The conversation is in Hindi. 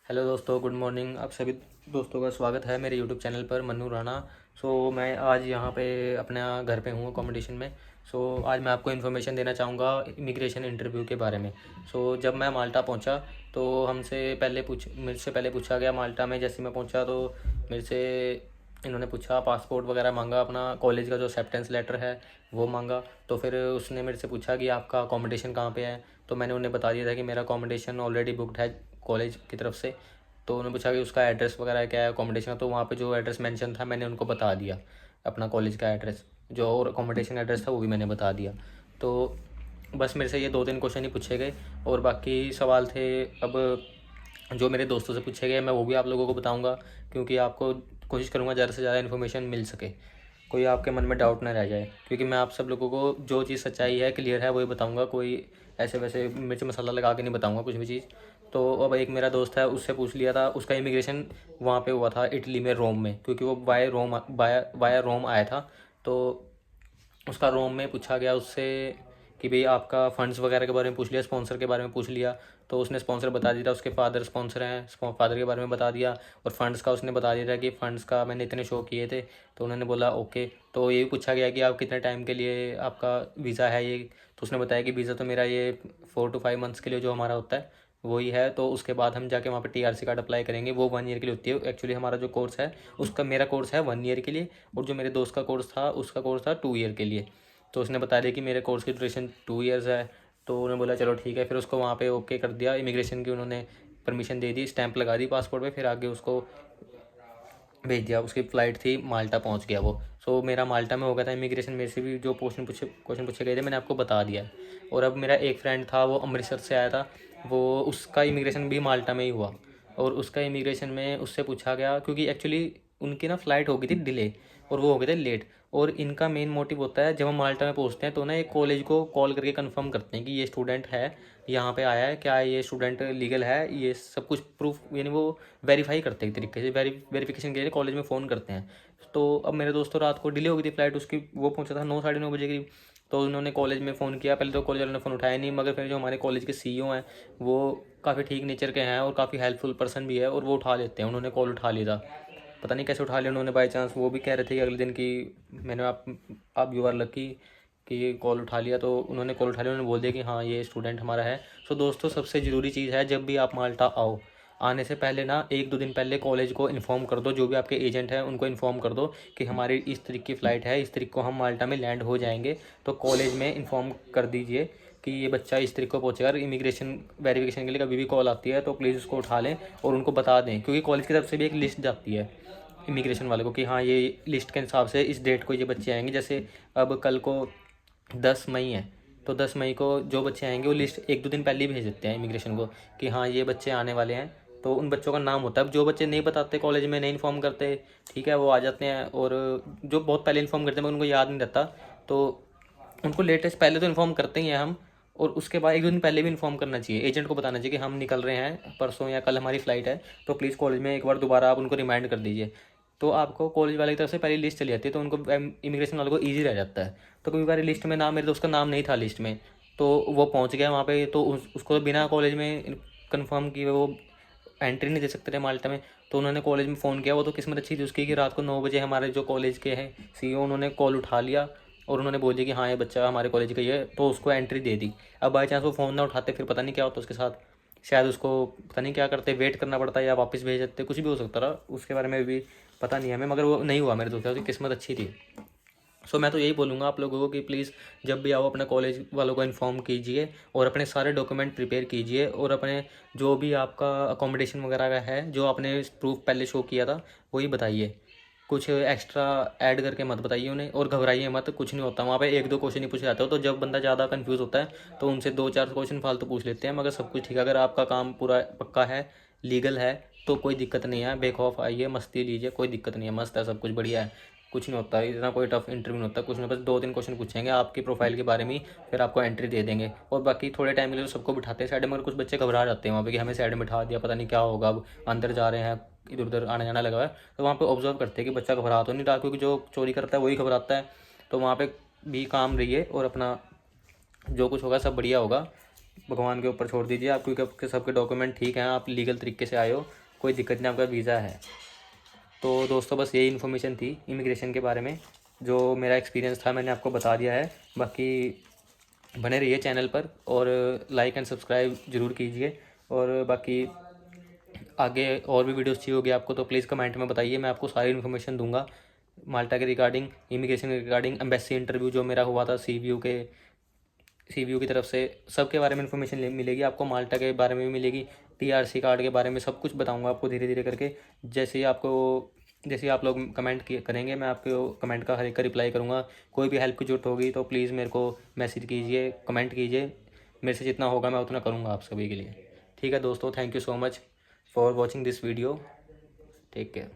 हेलो दोस्तों, गुड मॉर्निंग। आप सभी दोस्तों का स्वागत है मेरे यूट्यूब चैनल पर मन्नू राणा। मैं आज यहाँ पे अपने घर पे हूँ अकोमोडेशन में। आज मैं आपको इन्फॉर्मेशन देना चाहूँगा इमिग्रेशन इंटरव्यू के बारे में। जब मैं माल्टा पहुँचा तो मेरे से पहले पूछा गया माल्टा में। जैसे मैं पहुँचा तो मेरे से इन्होंने पूछा, पासपोर्ट वगैरह मांगा, अपना कॉलेज का जो एक्सेप्टेंस लेटर है वो मांगा। तो फिर उसने मेरे से पूछा कि आपका अकोमोडेशन कहाँ पे है। तो मैंने उन्हें बता दिया था कि मेरा अकोमोडेशन ऑलरेडी बुकड है कॉलेज की तरफ से। तो उन्होंने पूछा कि उसका एड्रेस वगैरह क्या है अकोमोडेशन का। तो वहाँ पे जो एड्रेस मेंशन था मैंने उनको बता दिया, अपना कॉलेज का एड्रेस जो और अकोमोडेशन एड्रेस था वो भी मैंने बता दिया। तो बस मेरे से ये 2-3 क्वेश्चन ही पूछे गए और बाकी सवाल थे अब जो मेरे दोस्तों से पूछे गए मैं वो भी आप लोगों को बताऊँगा, क्योंकि आपको कोशिश करूँगा ज़्यादा से ज़्यादा इन्फॉर्मेशन मिल सके, कोई आपके मन में डाउट ना रह जाए। क्योंकि मैं आप सब लोगों को जो चीज़ सच्चाई है, क्लियर है, वही बताऊँगा। कोई ऐसे वैसे मिर्च मसाला लगा के नहीं बताऊँगा कुछ भी चीज़। तो अब एक मेरा दोस्त है, उससे पूछ लिया था, उसका इमिग्रेशन वहाँ पे हुआ था इटली में, रोम में, क्योंकि वो बाय रोम आया था। तो उसका रोम में पूछा गया उससे कि भाई आपका फ़ंड्स वगैरह के बारे में पूछ लिया, स्पॉन्सर के बारे में पूछ लिया। तो उसने स्पॉन्सर बता दिया था, उसके फादर स्पॉन्सर हैं, फादर के बारे में बता दिया। और फंड्स का उसने बता दिया था कि फ़ंड्स का मैंने इतने शो किए थे। तो उन्होंने बोला ओके। तो ये भी पूछा गया कि आप कितने टाइम के लिए आपका वीज़ा है ये। तो उसने बताया कि वीज़ा तो मेरा ये 4 to 5 मंथ्स के लिए जो हमारा होता है वही है। तो उसके बाद हम जाके वहाँ पे टीआरसी कार्ड अप्लाई करेंगे, वो 1 ईयर के लिए होती है। एक्चुअली हमारा जो कोर्स है उसका, मेरा कोर्स है 1 ईयर के लिए, और जो मेरे दोस्त का कोर्स था उसका कोर्स था 2 ईयर के लिए। तो उसने बता दिया कि मेरे कोर्स की ड्यूरेशन 2 ईयर्स है। तो उन्होंने बोला चलो ठीक है। फिर उसको वहाँ पे ओके कर दिया, इमिग्रेशन की उन्होंने परमिशन दे दी, स्टैंप लगा दी पासपोर्ट पे। फिर आगे उसको भेज दिया, उसकी फ़्लाइट थी, माल्टा पहुँच गया वो। मेरा माल्टा में हो गया था इमिग्रेशन। मेरे से भी जो क्वेश्चन पूछे गए थे मैंने आपको बता दिया है। और अब मेरा एक फ्रेंड था, वो अमृतसर से आया था, वो उसका इमिग्रेशन भी माल्टा में ही हुआ। और उसका इमिग्रेशन में उससे पूछा गया, क्योंकि एक्चुअली उनकी ना फ़्लाइट हो गई थी डिले और वो हो गए थे लेट। और इनका मेन मोटिव होता है, जब हम माल्टा में पहुंचते हैं तो ना एक कॉलेज को कॉल करके कंफर्म करते हैं कि ये स्टूडेंट है, यहाँ पे आया है, क्या ये स्टूडेंट लीगल है, ये सब कुछ प्रूफ, यानी वो वेरीफाई करते हैं एक तरीके से। वेरिफिकेशन के लिए कॉलेज में फ़ोन करते हैं। तो अब मेरे दोस्तों रात को डिले हो गई थी फ्लाइट उसकी, वो पहुंचा था 9 साढ़े 9 बजे की। तो उन्होंने कॉलेज में फ़ोन किया, पहले तो कॉलेज वालों ने फ़ोन उठाया नहीं, मगर फिर जो हमारे कॉलेज के सीईओ हैं वो काफ़ी ठीक नेचर के हैं और काफ़ी हेल्पफुल पर्सन भी है, और वो उठा लेते हैं। उन्होंने कॉल उठा लिया था, पता नहीं कैसे उठा लिया उन्होंने बाई चांस। वो भी कह रहे थे कि अगले दिन की मैंने आप यू आर लकी कि कॉल उठा लिया। तो उन्होंने कॉल उठा लिया, उन्होंने बोल दिया कि हाँ ये स्टूडेंट हमारा है। दोस्तों, सबसे ज़रूरी चीज़ है, जब भी आप माल्टा आओ, आने से पहले ना 1-2 दिन पहले कॉलेज को इन्फॉर्म कर दो, जो भी आपके एजेंट हैं उनको इन्फॉर्म कर दो कि हमारी इस तरीके की फ़्लाइट है, इस तरीके को हम माल्टा में लैंड हो जाएंगे। तो कॉलेज में इन्फॉर्म कर दीजिए कि ये बच्चा इस तरीके को पहुँचेगा। इमिग्रेशन वेरिफिकेशन के लिए कभी भी कॉल आती है तो प्लीज़ उसको उठा लें और उनको बता दें, क्योंकि कॉलेज की तरफ से भी एक लिस्ट जाती है इमिग्रेशन वाले को कि हाँ ये लिस्ट के हिसाब से इस डेट को ये बच्चे आएंगे। जैसे अब कल को 10 मई है, तो 10 मई को जो बच्चे आएंगे वो लिस्ट 1-2 दिन पहले ही भेज देते हैं इमिग्रेशन को कि हाँ ये बच्चे आने वाले हैं। तो उन बच्चों का नाम होता है। जो बच्चे नहीं बताते, कॉलेज में नहीं इन्फॉर्म करते, ठीक है, वो आ जाते हैं। और जो बहुत पहले इन्फॉर्म करते हैं उनको याद नहीं रहता, तो उनको लेटेस्ट पहले तो इन्फॉर्म करते ही हैं हम। और उसके बाद 1-2 दिन पहले भी इन्फॉर्म करना चाहिए, एजेंट को बताना चाहिए कि हम निकल रहे हैं परसों या कल, हमारी फ़्लाइट है। तो प्लीज़ कॉलेज में एक बार दोबारा आप उनको रिमाइंड कर दीजिए। तो आपको कॉलेज वाले की तरफ से पहली लिस्ट चली जाती है, तो उनको इमिग्रेशन वालों को ईजी रह जाता है। तो कभी बार लिस्ट में नाम, मेरे दोस्त का नाम नहीं था लिस्ट में, तो वो पहुंच गया वहाँ पे। तो उसको बिना कॉलेज में कंफर्म किए वो एंट्री नहीं दे सकते थे माल्टा में। तो उन्होंने कॉलेज में फ़ोन किया। वो तो किस्मत अच्छी थी उसकी कि रात को 9 बजे हमारे जो कॉलेज के हैं सीईओ, उन्होंने कॉल उठा लिया और उन्होंने बोल दिया कि हाँ ये बच्चा हमारे कॉलेज का ही है, तो उसको एंट्री दे दी। अब बाई चांस वो फ़ोन ना उठाते, फिर पता नहीं क्या होता उसके साथ। शायद उसको पता नहीं क्या करते, वेट करना पड़ता या वापस भेज देते, कुछ भी हो सकता था उसके बारे में भी पता नहीं हमें। मगर वो नहीं हुआ मेरे दोस्त की, किस्मत अच्छी थी। मैं तो यही बोलूँगा आप लोगों को कि प्लीज़ जब भी आओ अपने कॉलेज वालों को इन्फॉर्म कीजिए और अपने सारे डॉक्यूमेंट प्रिपेयर कीजिए। और अपने जो भी आपका अकोमोडेशन वगैरह का है, जो आपने प्रूफ पहले शो किया था, वही बताइए। कुछ एक्स्ट्रा ऐड करके मत बताइए उन्हें, और घबराइए मत, कुछ नहीं होता वहाँ पे। 1-2 क्वेश्चन ही पूछे जाते हो, तो जब बंदा ज़्यादा कंफ्यूज होता है तो उनसे 2-4 क्वेश्चन फालतू पूछ लेते हैं, मगर सब कुछ ठीक है। अगर आपका काम पूरा पक्का है, लीगल है, तो कोई दिक्कत नहीं है। बेखौफ आइए, मस्ती लीजिए, कोई दिक्कत नहीं है, मस्त है, सब कुछ बढ़िया है। कुछ नहीं होता, इतना कोई टफ इंटरव्यू नहीं होता, कुछ नहीं, बस 2-3 क्वेश्चन पूछेंगे आपकी प्रोफाइल के बारे में ही, फिर आपको एंट्री दे देंगे। और बाकी थोड़े टाइम के लिए तो सबको बिठाते हैं साइड में, मगर कुछ बच्चे घबरा जाते हैं वहाँ पे कि हमें साइड में बिठा दिया, पता नहीं क्या होगा, अब अंदर जा रहे हैं, इधर उधर आना जाना लगा है। तो वहाँ पे ऑब्जर्व करते हैं कि बच्चा घबरा तो नहीं रहा, क्योंकि जो चोरी करता है वही घबराता है। तो वहाँ पे भी काम रहिए और अपना जो कुछ होगा सब बढ़िया होगा। भगवान के ऊपर छोड़ दीजिए आप, क्योंकि आपके सबके डॉक्यूमेंट ठीक हैं, आप लीगल तरीके से आए हो, कोई दिक्कत नहीं, आपका वीज़ा है। तो दोस्तों बस यही इन्फॉर्मेशन थी इमिग्रेशन के बारे में, जो मेरा एक्सपीरियंस था मैंने आपको बता दिया है। बाकी बने रहिए चैनल पर और लाइक एंड सब्सक्राइब ज़रूर कीजिए। और बाकी आगे और भी वीडियोस चाहिए होगी आपको तो प्लीज़ कमेंट में बताइए, मैं आपको सारी इन्फॉर्मेशन दूंगा माल्टा के रिगार्डिंग, इमिग्रेशन के रिगार्डिंग, एम्बेसी इंटरव्यू जो मेरा हुआ था सी की तरफ से, सब के बारे में इन्फॉर्मेशन मिलेगी आपको, माल्टा के बारे में भी मिलेगी, TRC कार्ड के बारे में सब कुछ बताऊंगा आपको धीरे धीरे करके। जैसे ही आप लोग कमेंट करेंगे मैं आपको कमेंट का हर एक का रिप्लाई करूँगा। कोई भी हेल्प की जरूरत होगी तो प्लीज़ मेरे को मैसेज कीजिए, कमेंट कीजिए, मेरे से जितना होगा मैं उतना करूँगा आप सभी के लिए। ठीक है दोस्तों, thank you so much for watching this video, take care.